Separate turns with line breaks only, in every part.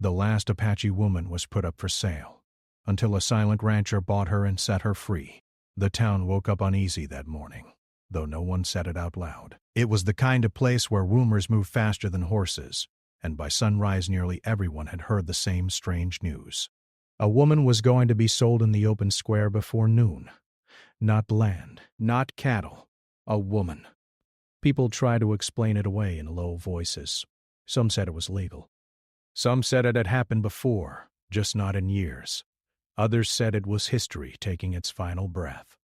The last Apache woman was put up for sale, until a silent rancher bought her and set her free. The town woke up uneasy that morning, though no one said it out loud. It was the kind of place where rumors move faster than horses, and by sunrise nearly everyone had heard the same strange news. A woman was going to be sold in the open square before noon. Not land, not cattle, a woman. People tried to explain it away in low voices. Some said it was legal. Some said it had happened before, just not in years. Others said it was history taking its final breath.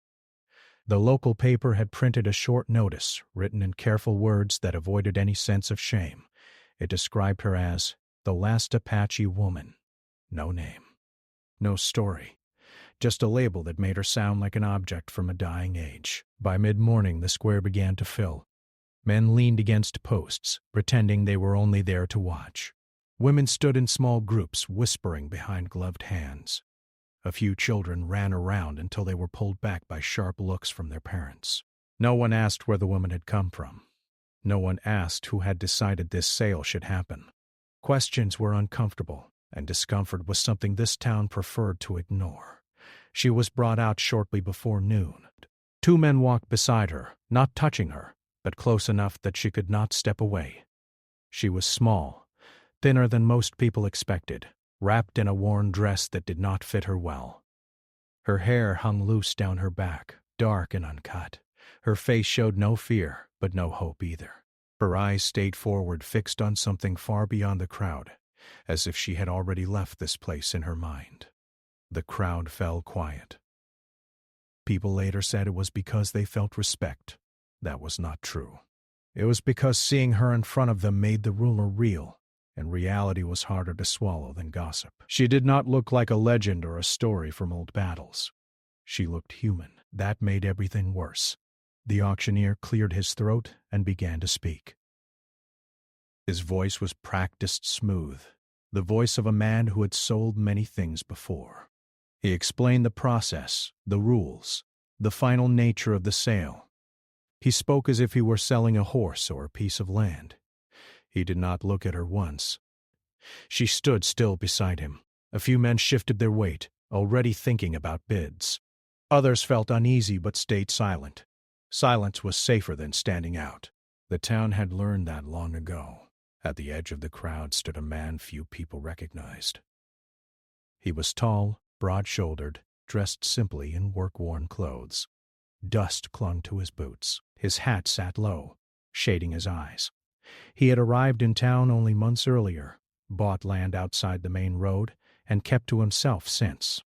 The local paper had printed a short notice, written in careful words that avoided any sense of shame. It described her as the last Apache woman. No name. No story. Just a label that made her sound like an object from a dying age. By mid-morning, the square began to fill. Men leaned against posts, pretending they were only there to watch. Women stood in small groups, whispering behind gloved hands. A few children ran around until they were pulled back by sharp looks from their parents. No one asked where the woman had come from. No one asked who had decided this sale should happen. Questions were uncomfortable, and discomfort was something this town preferred to ignore. She was brought out shortly before noon. 2 men walked beside her, not touching her, but close enough that she could not step away. She was small, thinner than most people expected, wrapped in a worn dress that did not fit her well. Her hair hung loose down her back, dark and uncut. Her face showed no fear, but no hope either. Her eyes stayed forward, fixed on something far beyond the crowd, as if she had already left this place in her mind. The crowd fell quiet. People later said it was because they felt respect. That was not true. It was because seeing her in front of them made the ruler real, and reality was harder to swallow than gossip. She did not look like a legend or a story from old battles. She looked human. That made everything worse. The auctioneer cleared his throat and began to speak. His voice was practiced smooth, the voice of a man who had sold many things before. He explained the process, the rules, the final nature of the sale. He spoke as if he were selling a horse or a piece of land. He did not look at her once. She stood still beside him. A few men shifted their weight, already thinking about bids. Others felt uneasy but stayed silent. Silence was safer than standing out. The town had learned that long ago. At the edge of the crowd stood a man few people recognized. He was tall, broad-shouldered, dressed simply in work-worn clothes. Dust clung to his boots. His hat sat low, shading his eyes. He had arrived in town only months earlier, bought land outside the main road, and kept to himself since.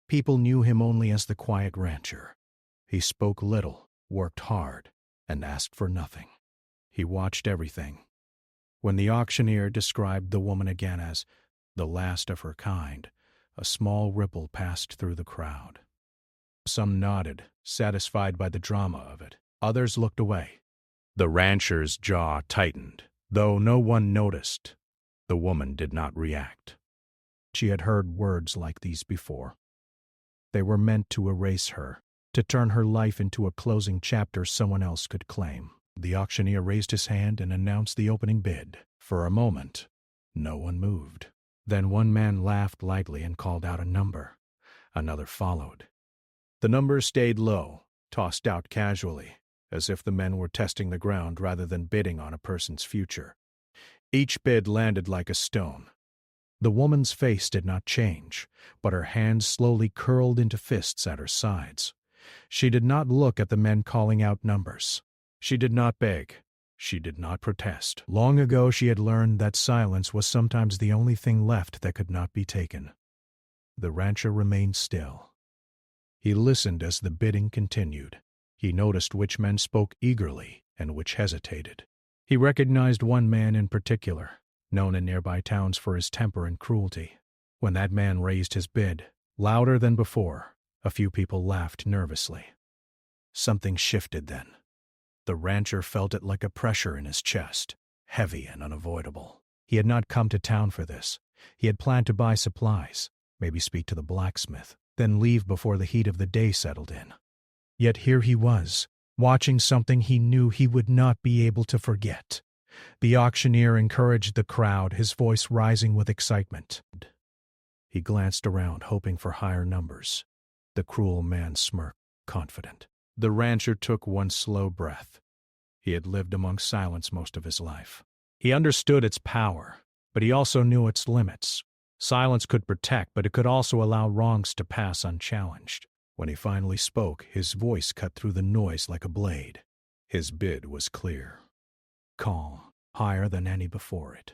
People knew him only as the quiet rancher. He spoke little, worked hard, and asked for nothing. He watched everything. When the auctioneer described the woman again as the last of her kind, a small ripple passed through the crowd. Some nodded, satisfied by the drama of it. Others looked away. The rancher's jaw tightened. Though no one noticed, the woman did not react. She had heard words like these before. They were meant to erase her, to turn her life into a closing chapter someone else could claim. The auctioneer raised his hand and announced the opening bid. For a moment, no one moved. Then one man laughed lightly and called out a number. Another followed. The number stayed low, tossed out casually, as if the men were testing the ground rather than bidding on a person's future. Each bid landed like a stone. The woman's face did not change, but her hands slowly curled into fists at her sides. She did not look at the men calling out numbers. She did not beg. She did not protest. Long ago she had learned that silence was sometimes the only thing left that could not be taken. The rancher remained still. He listened as the bidding continued. He noticed which men spoke eagerly and which hesitated. He recognized one man in particular, known in nearby towns for his temper and cruelty. When that man raised his bid, louder than before, a few people laughed nervously. Something shifted then. The rancher felt it like a pressure in his chest, heavy and unavoidable. He had not come to town for this. He had planned to buy supplies, maybe speak to the blacksmith, then leave before the heat of the day settled in. Yet here he was, watching something he knew he would not be able to forget. The auctioneer encouraged the crowd, his voice rising with excitement. He glanced around, hoping for higher numbers. The cruel man smirked, confident. The rancher took one slow breath. He had lived among silence most of his life. He understood its power, but he also knew its limits. Silence could protect, but it could also allow wrongs to pass unchallenged. When he finally spoke, his voice cut through the noise like a blade. His bid was clear, calm, higher than any before it.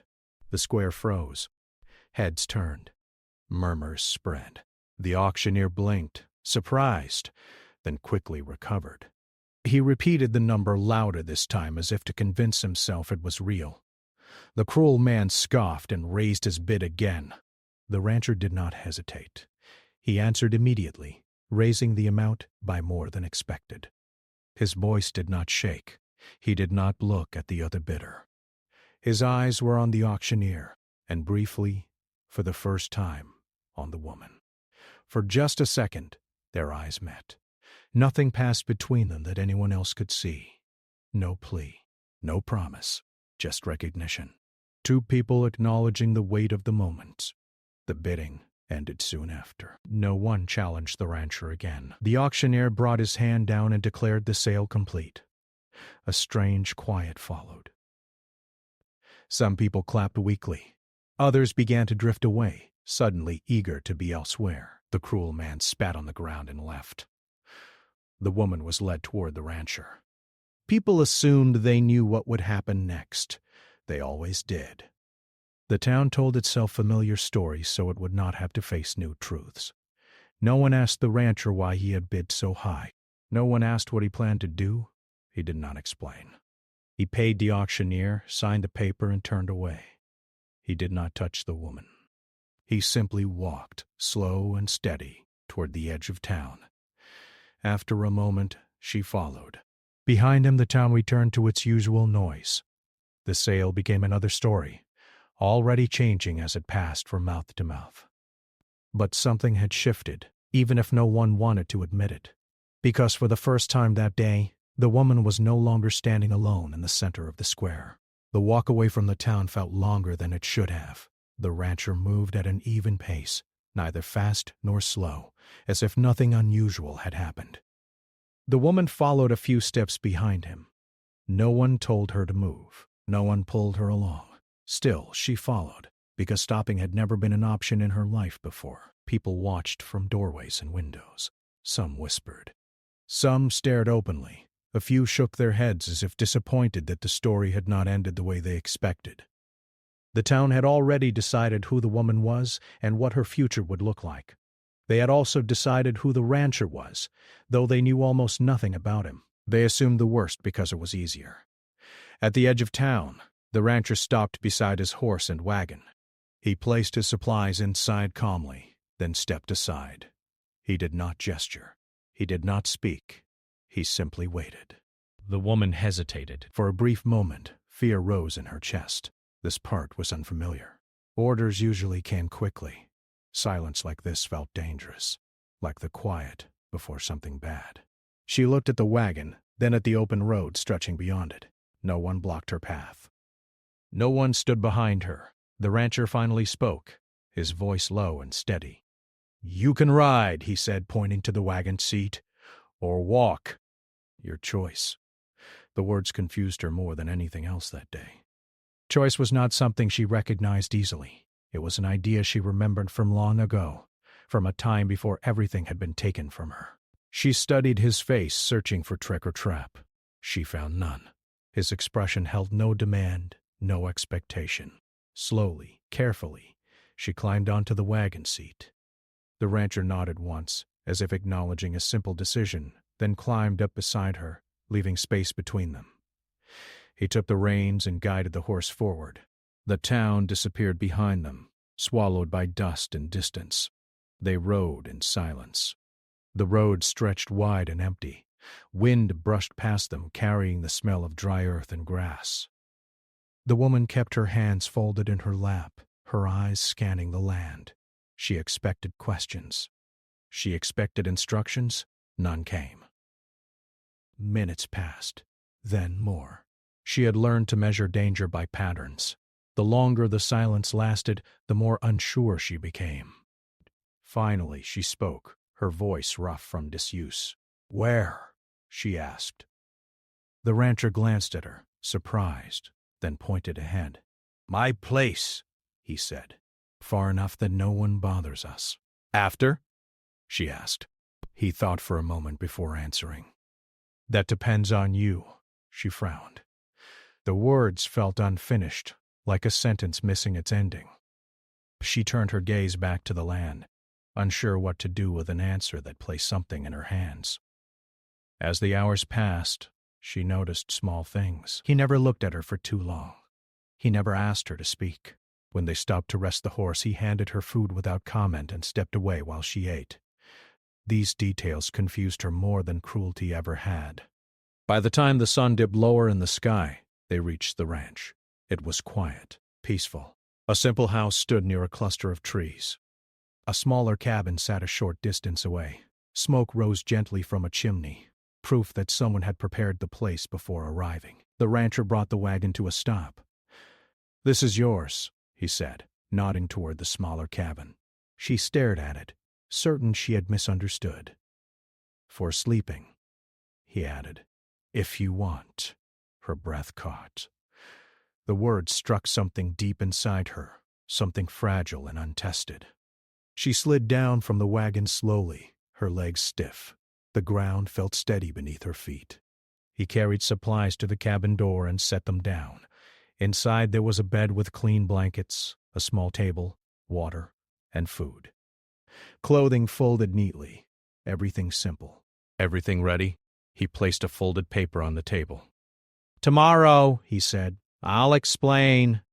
The square froze. Heads turned. Murmurs spread. The auctioneer blinked, surprised, then quickly recovered. He repeated the number louder this time, as if to convince himself it was real. The cruel man scoffed and raised his bid again. The rancher did not hesitate. He answered immediately, raising the amount by more than expected. His voice did not shake. He did not look at the other bidder. His eyes were on the auctioneer, and briefly, for the first time, on the woman. For just a second, their eyes met. Nothing passed between them that anyone else could see. No plea, no promise, just recognition. Two people acknowledging the weight of the moment. The bidding ended soon after. No one challenged the rancher again. The auctioneer brought his hand down and declared the sale complete. A strange quiet followed. Some people clapped weakly. Others began to drift away, suddenly eager to be elsewhere. The cruel man spat on the ground and left. The woman was led toward the rancher. People assumed they knew what would happen next. They always did. The town told itself familiar stories so it would not have to face new truths. No one asked the rancher why he had bid so high. No one asked what he planned to do. He did not explain. He paid the auctioneer, signed the paper, and turned away. He did not touch the woman. He simply walked, slow and steady, toward the edge of town. After a moment, she followed. Behind him, the town returned to its usual noise. The sale became another story, already changing as it passed from mouth to mouth. But something had shifted, even if no one wanted to admit it. Because for the first time that day, the woman was no longer standing alone in the center of the square. The walk away from the town felt longer than it should have. The rancher moved at an even pace, neither fast nor slow, as if nothing unusual had happened. The woman followed a few steps behind him. No one told her to move. No one pulled her along. Still, she followed, because stopping had never been an option in her life before. People watched from doorways and windows. Some whispered. Some stared openly. A few shook their heads as if disappointed that the story had not ended the way they expected. The town had already decided who the woman was and what her future would look like. They had also decided who the rancher was, though they knew almost nothing about him. They assumed the worst because it was easier. At the edge of town, the rancher stopped beside his horse and wagon. He placed his supplies inside calmly, then stepped aside. He did not gesture. He did not speak. He simply waited. The woman hesitated. For a brief moment, fear rose in her chest. This part was unfamiliar. Orders usually came quickly. Silence like this felt dangerous, like the quiet before something bad. She looked at the wagon, then at the open road stretching beyond it. No one blocked her path. No one stood behind her. The rancher finally spoke, his voice low and steady. "You can ride," he said, pointing to the wagon seat, "or walk. Your choice." The words confused her more than anything else that day. Choice was not something she recognized easily. It was an idea she remembered from long ago, from a time before everything had been taken from her. She studied his face, searching for trick or trap. She found none. His expression held no demand, no expectation. Slowly, carefully, she climbed onto the wagon seat. The rancher nodded once, as if acknowledging a simple decision, then climbed up beside her, leaving space between them. He took the reins and guided the horse forward. The town disappeared behind them, swallowed by dust and distance. They rode in silence. The road stretched wide and empty. Wind brushed past them, carrying the smell of dry earth and grass. The woman kept her hands folded in her lap, her eyes scanning the land. She expected questions. She expected instructions. None came. Minutes passed, then more. She had learned to measure danger by patterns. The longer the silence lasted, the more unsure she became. Finally, she spoke, her voice rough from disuse. "Where?" she asked. The rancher glanced at her, surprised, then pointed ahead. "My place," he said. "Far enough that no one bothers us." "After?" she asked. He thought for a moment before answering. "That depends on you," she frowned. The words felt unfinished, like a sentence missing its ending. She turned her gaze back to the land, unsure what to do with an answer that placed something in her hands. As the hours passed, she noticed small things. He never looked at her for too long. He never asked her to speak. When they stopped to rest the horse, he handed her food without comment and stepped away while she ate. These details confused her more than cruelty ever had. By the time the sun dipped lower in the sky, they reached the ranch. It was quiet, peaceful. A simple house stood near a cluster of trees. A smaller cabin sat a short distance away. Smoke rose gently from a chimney, proof that someone had prepared the place before arriving. The rancher brought the wagon to a stop. "This is yours," he said, nodding toward the smaller cabin. She stared at it, certain she had misunderstood. "For sleeping," he added. "If you want." Her breath caught. The words struck something deep inside her, something fragile and untested. She slid down from the wagon slowly, her legs stiff. The ground felt steady beneath her feet. He carried supplies to the cabin door and set them down. Inside there was a bed with clean blankets, a small table, water, and food. Clothing folded neatly, everything simple. "Everything ready?" He placed a folded paper on the table. "Tomorrow," he said. "I'll explain."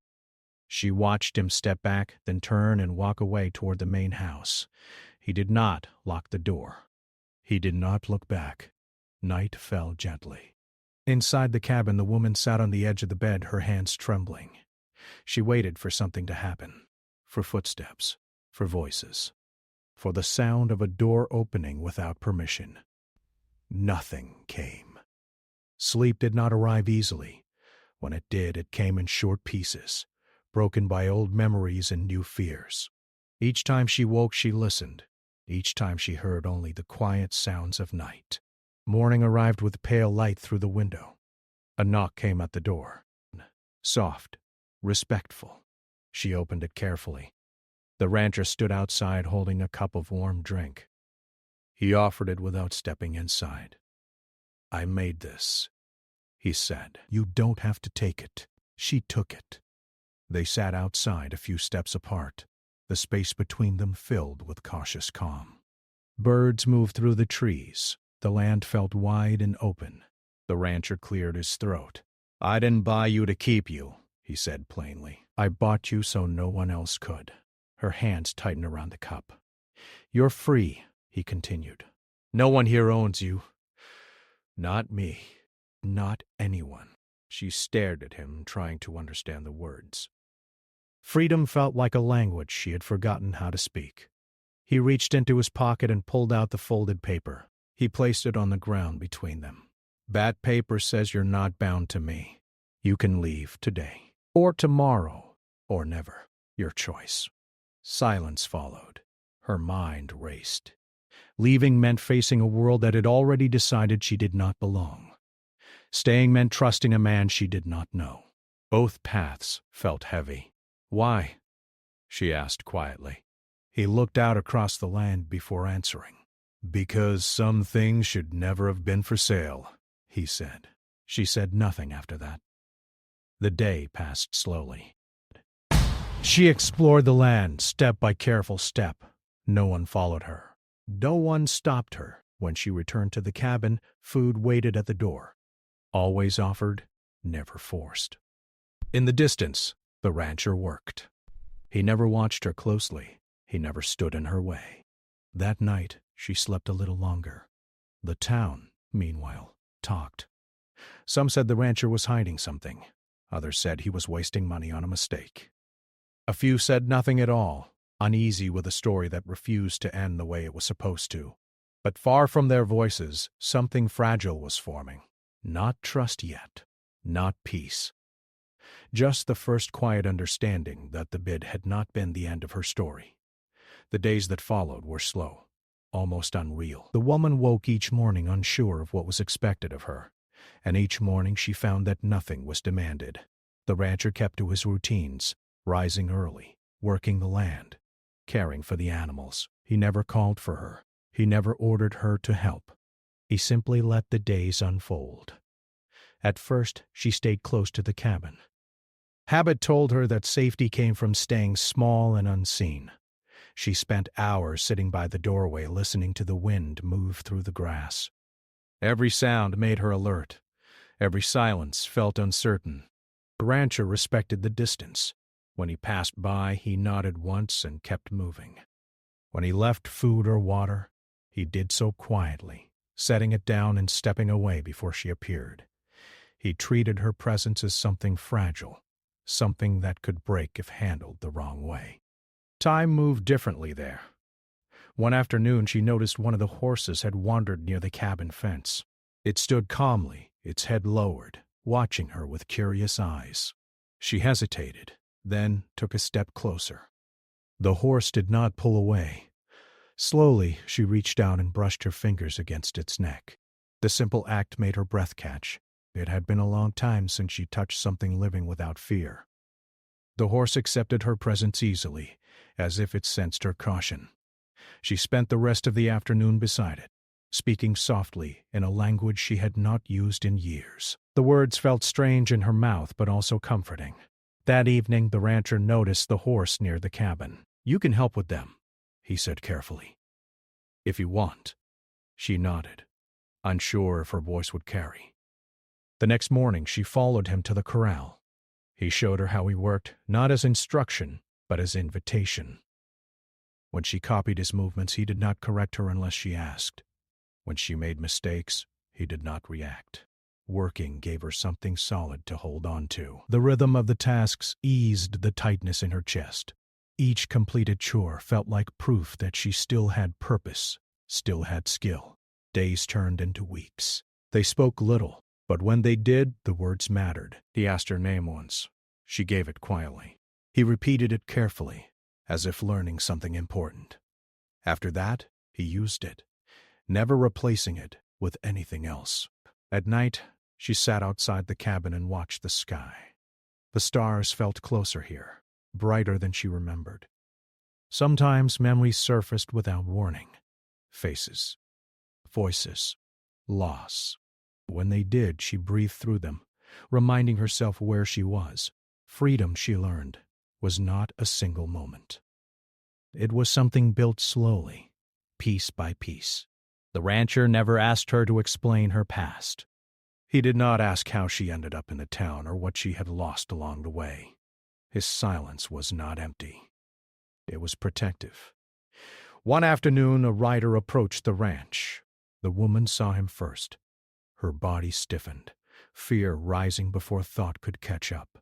She watched him step back, then turn and walk away toward the main house. He did not lock the door. He did not look back. Night fell gently. Inside the cabin, the woman sat on the edge of the bed, her hands trembling. She waited for something to happen, for footsteps, for voices, for the sound of a door opening without permission. Nothing came. Sleep did not arrive easily. When it did, it came in short pieces, broken by old memories and new fears. Each time she woke, she listened. Each time she heard only the quiet sounds of night. Morning arrived with pale light through the window. A knock came at the door. Soft, respectful. She opened it carefully. The rancher stood outside holding a cup of warm drink. He offered it without stepping inside. "I made this," he said. "You don't have to take it." She took it. They sat outside a few steps apart, the space between them filled with cautious calm. Birds moved through the trees. The land felt wide and open. The rancher cleared his throat. "I didn't buy you to keep you," he said plainly. "I bought you so no one else could." Her hands tightened around the cup. "You're free," he continued. "No one here owns you. Not me. Not anyone." She stared at him, trying to understand the words. Freedom felt like a language she had forgotten how to speak. He reached into his pocket and pulled out the folded paper. He placed it on the ground between them. "That paper says you're not bound to me. You can leave today, or tomorrow, or never. Your choice." Silence followed. Her mind raced. Leaving meant facing a world that had already decided she did not belong. Staying meant trusting a man she did not know. Both paths felt heavy. "Why?" she asked quietly. He looked out across the land before answering. "Because some things should never have been for sale," he said. She said nothing after that. The day passed slowly. She explored the land, step by careful step. No one followed her. No one stopped her. When she returned to the cabin, food waited at the door. Always offered, never forced. In the distance, the rancher worked. He never watched her closely. He never stood in her way. That night, she slept a little longer. The town, meanwhile, talked. Some said the rancher was hiding something. Others said he was wasting money on a mistake. A few said nothing at all, uneasy with a story that refused to end the way it was supposed to. But far from their voices, something fragile was forming. Not trust yet, not peace. Just the first quiet understanding that the bid had not been the end of her story. The days that followed were slow, almost unreal. The woman woke each morning unsure of what was expected of her, and each morning she found that nothing was demanded. The rancher kept to his routines, rising early, working the land, caring for the animals. He never called for her. He never ordered her to help. He simply let the days unfold. At first, she stayed close to the cabin. Habit told her that safety came from staying small and unseen. She spent hours sitting by the doorway listening to the wind move through the grass. Every sound made her alert. Every silence felt uncertain. The rancher respected the distance. When he passed by, he nodded once and kept moving. When he left food or water, he did so quietly, setting it down and stepping away before she appeared. He treated her presence as something fragile, something that could break if handled the wrong way. Time moved differently there. One afternoon she noticed one of the horses had wandered near the cabin fence. It stood calmly, its head lowered, watching her with curious eyes. She hesitated, then took a step closer. The horse did not pull away. Slowly, she reached out and brushed her fingers against its neck. The simple act made her breath catch. It had been a long time since she touched something living without fear. The horse accepted her presence easily, as if it sensed her caution. She spent the rest of the afternoon beside it, speaking softly in a language she had not used in years. The words felt strange in her mouth but also comforting. That evening, the rancher noticed the horse near the cabin. "You can help with them," he said carefully. "If you want." She nodded, unsure if her voice would carry. The next morning, she followed him to the corral. He showed her how he worked, not as instruction, but as invitation. When she copied his movements, he did not correct her unless she asked. When she made mistakes, he did not react. Working gave her something solid to hold on to. The rhythm of the tasks eased the tightness in her chest. Each completed chore felt like proof that she still had purpose, still had skill. Days turned into weeks. They spoke little, but when they did, the words mattered. He asked her name once. She gave it quietly. He repeated it carefully, as if learning something important. After that, he used it, never replacing it with anything else. At night, she sat outside the cabin and watched the sky. The stars felt closer here, brighter than she remembered. Sometimes memories surfaced without warning. Faces, voices, loss. When they did, she breathed through them, reminding herself where she was. Freedom, she learned, was not a single moment. It was something built slowly, piece by piece. The rancher never asked her to explain her past. He did not ask how she ended up in the town or what she had lost along the way. His silence was not empty. It was protective. One afternoon, a rider approached the ranch. The woman saw him first. Her body stiffened, fear rising before thought could catch up.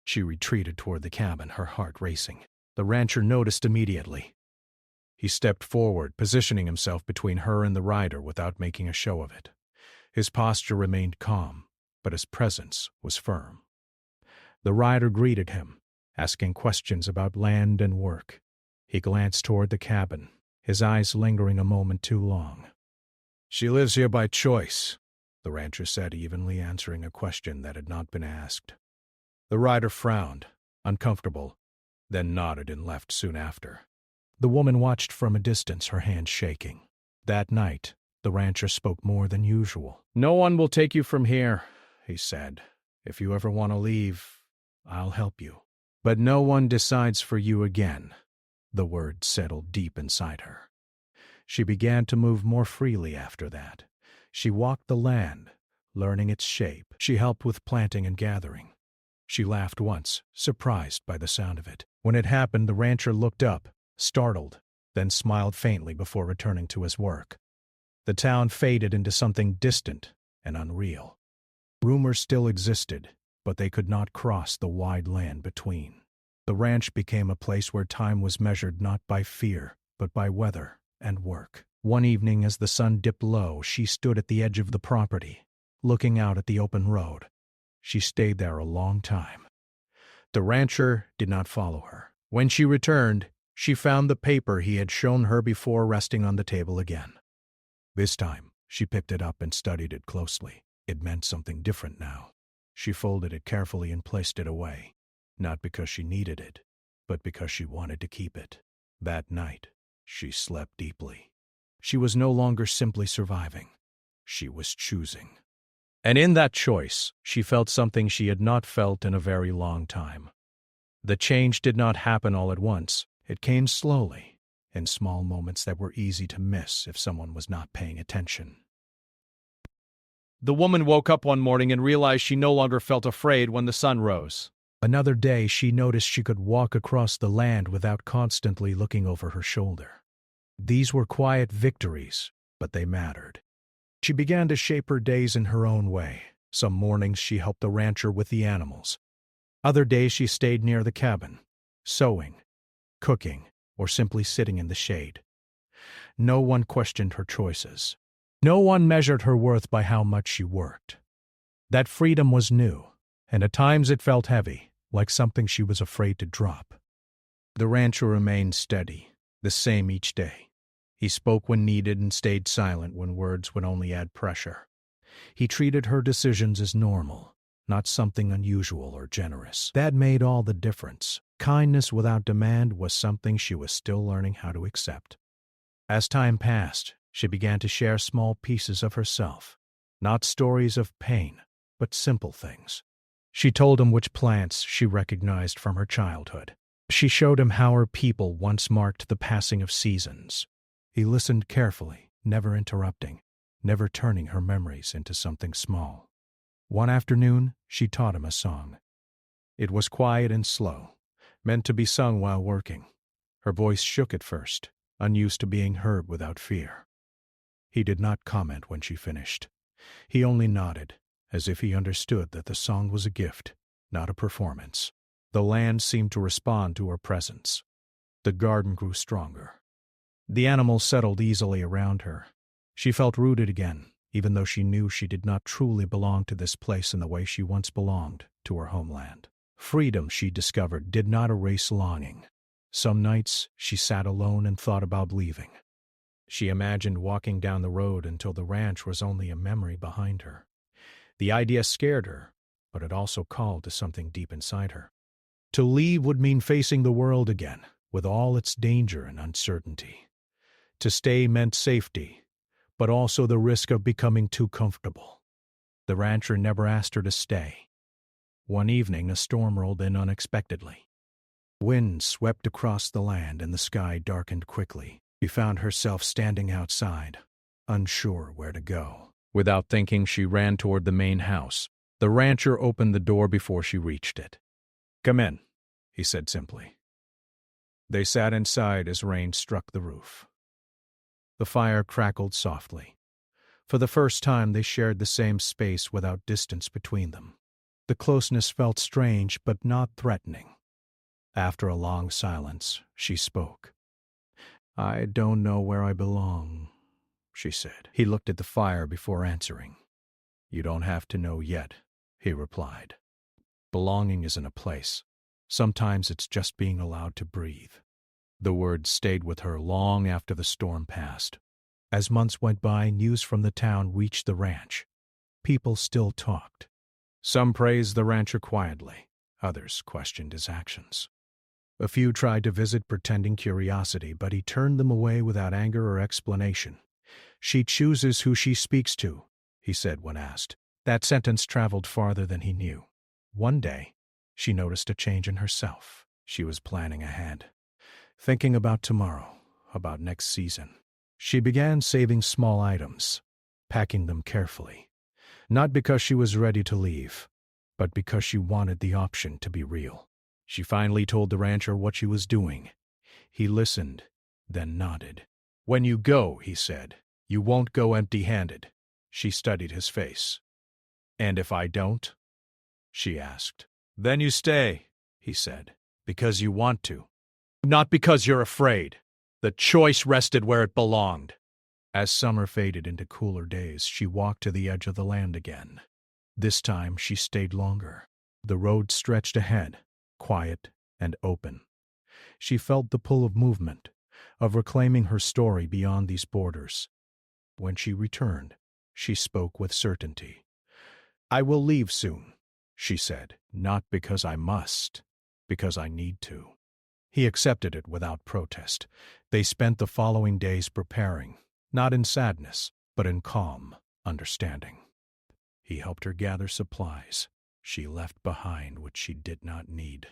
She retreated toward the cabin, her heart racing. The rancher noticed immediately. He stepped forward, positioning himself between her and the rider without making a show of it. His posture remained calm, but his presence was firm. The rider greeted him, asking questions about land and work. He glanced toward the cabin, his eyes lingering a moment too long. "She lives here by choice," the rancher said evenly, answering a question that had not been asked. The rider frowned, uncomfortable, then nodded and left soon after. The woman watched from a distance, her hands shaking. That night, the rancher spoke more than usual. "No one will take you from here," he said. "If you ever want to leave, I'll help you. But no one decides for you again." The words settled deep inside her. She began to move more freely after that. She walked the land, learning its shape. She helped with planting and gathering. She laughed once, surprised by the sound of it. When it happened, the rancher looked up, startled, then smiled faintly before returning to his work. The town faded into something distant and unreal. Rumors still existed, but they could not cross the wide land between. The ranch became a place where time was measured not by fear, but by weather and work. One evening, as the sun dipped low, she stood at the edge of the property, looking out at the open road. She stayed there a long time. The rancher did not follow her. When she returned, she found the paper he had shown her before resting on the table again. This time, she picked it up and studied it closely. It meant something different now. She folded it carefully and placed it away, not because she needed it, but because she wanted to keep it. That night, she slept deeply. She was no longer simply surviving. She was choosing. And in that choice, she felt something she had not felt in a very long time. The change did not happen all at once. It came slowly, in small moments that were easy to miss if someone was not paying attention. The woman woke up one morning and realized she no longer felt afraid when the sun rose. Another day, she noticed she could walk across the land without constantly looking over her shoulder. These were quiet victories, but they mattered. She began to shape her days in her own way. Some mornings she helped the rancher with the animals. Other days she stayed near the cabin, sewing, cooking, or simply sitting in the shade. No one questioned her choices. No one measured her worth by how much she worked. That freedom was new, and at times it felt heavy, like something she was afraid to drop. The rancher remained steady, the same each day. He spoke when needed and stayed silent when words would only add pressure. He treated her decisions as normal, not something unusual or generous. That made all the difference. Kindness without demand was something she was still learning how to accept. As time passed, she began to share small pieces of herself, not stories of pain, but simple things. She told him which plants she recognized from her childhood. She showed him how her people once marked the passing of seasons. He listened carefully, never interrupting, never turning her memories into something small. One afternoon, she taught him a song. It was quiet and slow, meant to be sung while working. Her voice shook at first, unused to being heard without fear. He did not comment when she finished. He only nodded, as if he understood that the song was a gift, not a performance. The land seemed to respond to her presence. The garden grew stronger. The animals settled easily around her. She felt rooted again, even though she knew she did not truly belong to this place in the way she once belonged to her homeland. Freedom, she discovered, did not erase longing. Some nights, she sat alone and thought about leaving. She imagined walking down the road until the ranch was only a memory behind her. The idea scared her, but it also called to something deep inside her. To leave would mean facing the world again, with all its danger and uncertainty. To stay meant safety, but also the risk of becoming too comfortable. The rancher never asked her to stay. One evening, a storm rolled in unexpectedly. Wind swept across the land and the sky darkened quickly. She found herself standing outside, unsure where to go. Without thinking, she ran toward the main house. The rancher opened the door before she reached it. "Come in," he said simply. They sat inside as rain struck the roof. The fire crackled softly. For the first time, they shared the same space without distance between them. The closeness felt strange but not threatening. After a long silence, she spoke. "I don't know where I belong," she said. He looked at the fire before answering. "You don't have to know yet," he replied. Belonging isn't a place. Sometimes it's just being allowed to breathe. The words stayed with her long after the storm passed. As months went by, news from the town reached the ranch. People still talked. Some praised the rancher quietly. Others questioned his actions. A few tried to visit pretending curiosity, but he turned them away without anger or explanation. "She chooses who she speaks to," he said when asked. That sentence traveled farther than he knew. One day, she noticed a change in herself. She was planning ahead, thinking about tomorrow, about next season. She began saving small items, packing them carefully. Not because she was ready to leave, but because she wanted the option to be real. She finally told the rancher what she was doing. He listened, then nodded. "When you go," he said, "you won't go empty-handed." She studied his face. "And if I don't?" she asked. "Then you stay," he said, "because you want to. Not because you're afraid." The choice rested where it belonged. As summer faded into cooler days, she walked to the edge of the land again. This time she stayed longer. The road stretched ahead, quiet and open. She felt the pull of movement, of reclaiming her story beyond these borders. When she returned, she spoke with certainty. "I will leave soon," she said, "not because I must, because I need to." He accepted it without protest. They spent the following days preparing, not in sadness, but in calm understanding. He helped her gather supplies. She left behind what she did not need.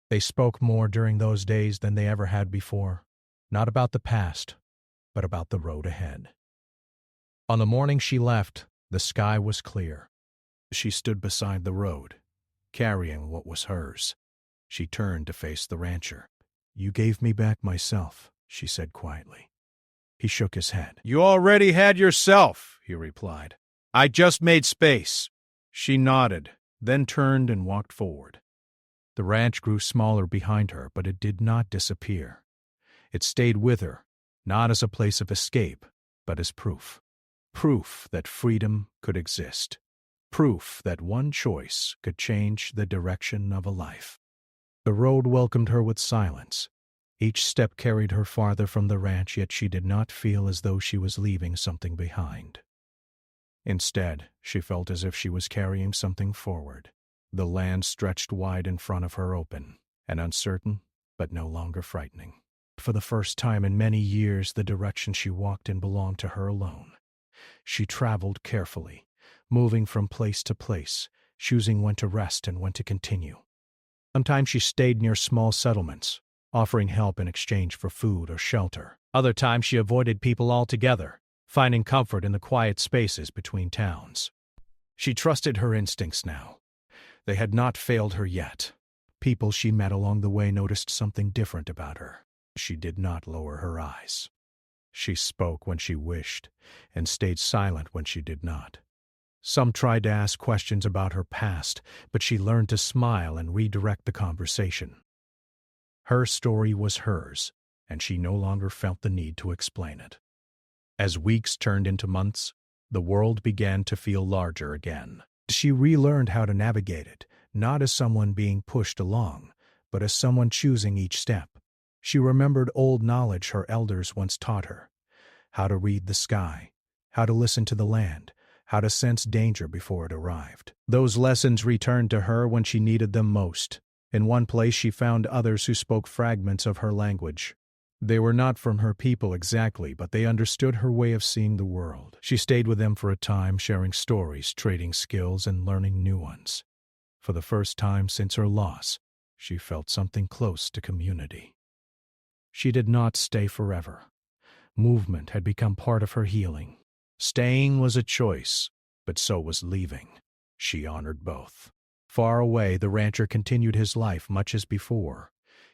They spoke more during those days than they ever had before, not about the past, but about the road ahead. On the morning she left, the sky was clear. She stood beside the road, carrying what was hers. She turned to face the rancher. "You gave me back myself," she said quietly. He shook his head. "You already had yourself," he replied. "I just made space." She nodded, then turned and walked forward. The ranch grew smaller behind her, but it did not disappear. It stayed with her, not as a place of escape, but as proof. Proof that freedom could exist. Proof that one choice could change the direction of a life. The road welcomed her with silence. Each step carried her farther from the ranch, yet she did not feel as though she was leaving something behind. Instead, she felt as if she was carrying something forward. The land stretched wide in front of her, open and uncertain, but no longer frightening. For the first time in many years, the direction she walked in belonged to her alone. She traveled carefully, moving from place to place, choosing when to rest and when to continue. Sometimes she stayed near small settlements, offering help in exchange for food or shelter. Other times she avoided people altogether, finding comfort in the quiet spaces between towns. She trusted her instincts now. They had not failed her yet. People she met along the way noticed something different about her. She did not lower her eyes. She spoke when she wished, and stayed silent when she did not. Some tried to ask questions about her past, but she learned to smile and redirect the conversation. Her story was hers, and she no longer felt the need to explain it. As weeks turned into months, the world began to feel larger again. She relearned how to navigate it, not as someone being pushed along, but as someone choosing each step. She remembered old knowledge her elders once taught her: how to read the sky, how to listen to the land, how to sense danger before it arrived. Those lessons returned to her when she needed them most. In one place she found others who spoke fragments of her language. They were not from her people exactly, but they understood her way of seeing the world. She stayed with them for a time, sharing stories, trading skills, and learning new ones. For the first time since her loss, she felt something close to community. She did not stay forever. Movement had become part of her healing. Staying was a choice, but so was leaving. She honored both. Far away, the rancher continued his life much as before.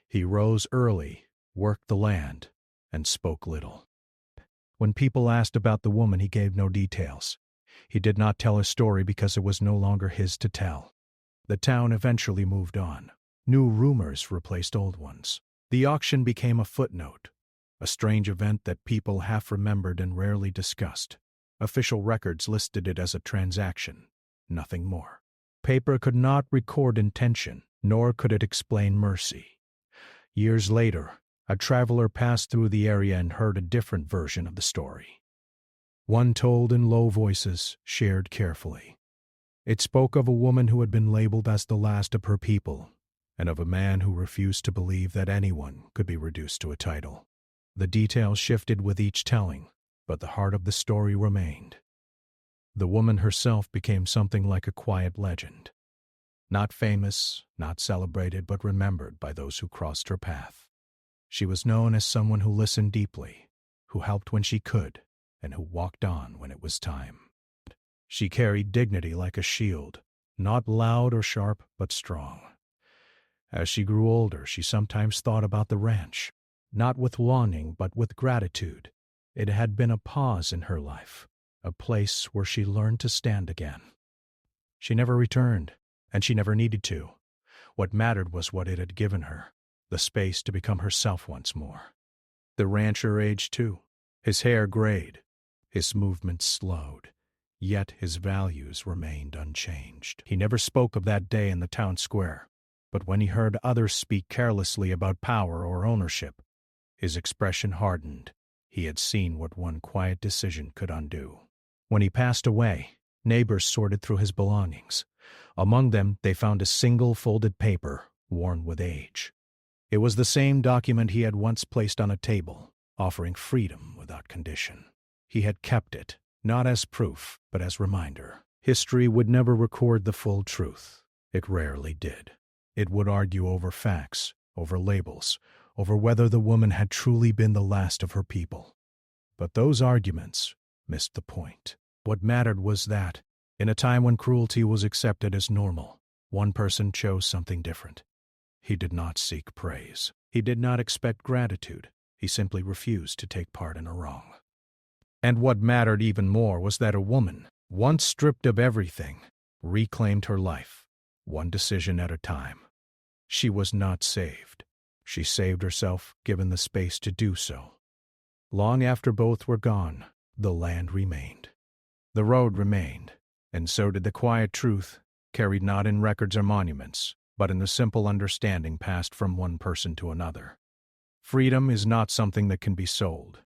He rose early, worked the land, and spoke little. When people asked about the woman, he gave no details. He did not tell his story because it was no longer his to tell. The town eventually moved on. New rumors replaced old ones. The auction became a footnote, a strange event that people half remembered and rarely discussed. Official records listed it as a transaction, nothing more. Paper could not record intention, nor could it explain mercy. Years later, a traveler passed through the area and heard a different version of the story. One told in low voices, shared carefully. It spoke of a woman who had been labeled as the last of her people, and of a man who refused to believe that anyone could be reduced to a title. The details shifted with each telling, but the heart of the story remained. The woman herself became something like a quiet legend. Not famous, not celebrated, but remembered by those who crossed her path. She was known as someone who listened deeply, who helped when she could, and who walked on when it was time. She carried dignity like a shield, not loud or sharp, but strong. As she grew older, she sometimes thought about the ranch, not with longing, but with gratitude. It had been a pause in her life, a place where she learned to stand again. She never returned, and she never needed to. What mattered was what it had given her, the space to become herself once more. The rancher aged too. His hair grayed, his movements slowed. Yet his values remained unchanged. He never spoke of that day in the town square, but when he heard others speak carelessly about power or ownership, his expression hardened. He had seen what one quiet decision could undo. When he passed away, neighbors sorted through his belongings. Among them, they found a single folded paper, worn with age. It was the same document he had once placed on a table, offering freedom without condition. He had kept it, not as proof, but as reminder. History would never record the full truth. It rarely did. It would argue over facts, over labels, over whether the woman had truly been the last of her people. But those arguments missed the point. What mattered was that, in a time when cruelty was accepted as normal, one person chose something different. He did not seek praise. He did not expect gratitude. He simply refused to take part in a wrong. And what mattered even more was that a woman, once stripped of everything, reclaimed her life, one decision at a time. She was not saved. She saved herself, given the space to do so. Long after both were gone, the land remained. The road remained, and so did the quiet truth, carried not in records or monuments, but in the simple understanding passed from one person to another. Freedom is not something that can be sold.